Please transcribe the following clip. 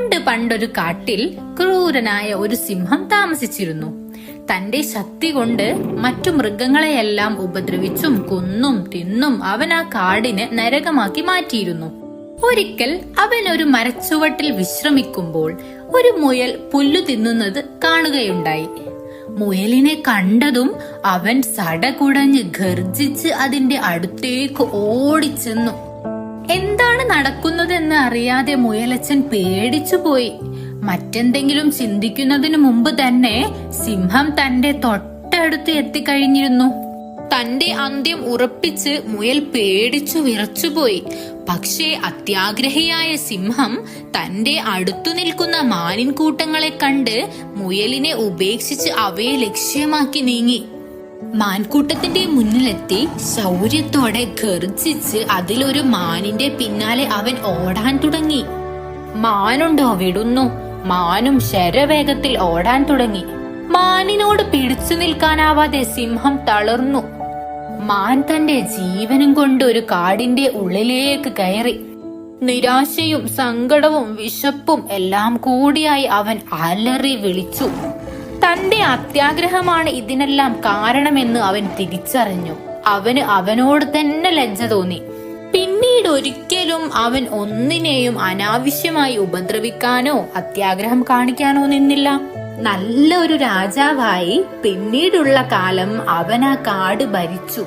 പണ്ടൊരു കാട്ടിൽ ക്രൂരനായ ഒരു സിംഹം താമസിച്ചിരുന്നു. തന്റെ ശക്തി കൊണ്ട് മറ്റു മൃഗങ്ങളെയെല്ലാം ഉപദ്രവിച്ചും കൊന്നും തിന്നും അവൻ ആ കാടിനെ നരകമാക്കി മാറ്റിയിരുന്നു. ഒരിക്കൽ അവൻ ഒരു മരച്ചുവട്ടിൽ വിശ്രമിക്കുമ്പോൾ ഒരു മുയൽ പുല്ലു തിന്നുന്നത് കാണുകയുണ്ടായി. മുയലിനെ കണ്ടതും അവൻ സടകുടഞ്ഞ് ഗർജിച്ച് അതിന്റെ അടുത്തേക്ക് ഓടിച്ചെന്നു. എന്താണ് നടക്കുന്നതെന്ന് അറിയാതെ മുയലച്ചൻ പേടിച്ചുപോയി. മറ്റെന്തെങ്കിലും ചിന്തിക്കുന്നതിനു മുമ്പ് തന്നെ സിംഹം തന്റെ തൊട്ടടുത്ത് എത്തിക്കഴിഞ്ഞിരുന്നു. തന്റെ അന്ത്യം ഉറപ്പിച്ച് മുയൽ പേടിച്ചു വിറച്ചുപോയി. പക്ഷേ അത്യാഗ്രഹിയായ സിംഹം തന്റെ അടുത്തു നിൽക്കുന്ന മാനിൻ കൂട്ടങ്ങളെ കണ്ട് മുയലിനെ ഉപേക്ഷിച്ച് അവയെ ലക്ഷ്യമാക്കി നീങ്ങി. മാൻകൂട്ടത്തിന്റെ മുന്നിലെത്തി ശൗര്യത്തോടെ ഗർജിച്ച് അതിലൊരു മാനിന്റെ പിന്നാലെ അവൻ ഓടാൻ തുടങ്ങി. മാനുണ്ടോ വിടുന്നു. മാനും ശരവേഗത്തിൽ ഓടാൻ തുടങ്ങി. മാനിനോട് പിടിച്ചു നിൽക്കാനാവാതെ സിംഹം തളർന്നു. മാൻ തന്റെ ജീവനും കൊണ്ട് ഒരു കാടിന്റെ ഉള്ളിലേക്ക് കയറി. നിരാശയും സങ്കടവും വിശപ്പും എല്ലാം കൂടിയായി അവൻ അലറി വിളിച്ചു. തന്റെ അത്യാഗ്രഹമാണ് ഇതിനെല്ലാം കാരണമെന്ന് അവൻ തിരിച്ചറിഞ്ഞു. അവനോട് തന്നെ ലജ്ജ തോന്നി. പിന്നീട് ഒരിക്കലും അവൻ ഒന്നിനെയും അനാവശ്യമായി ഉപദ്രവിക്കാനോ അത്യാഗ്രഹം കാണിക്കാനോ നിന്നില്ല. നല്ലൊരു രാജാവായി പിന്നീടുള്ള കാലം അവൻ ആ കാട് ഭരിച്ചു.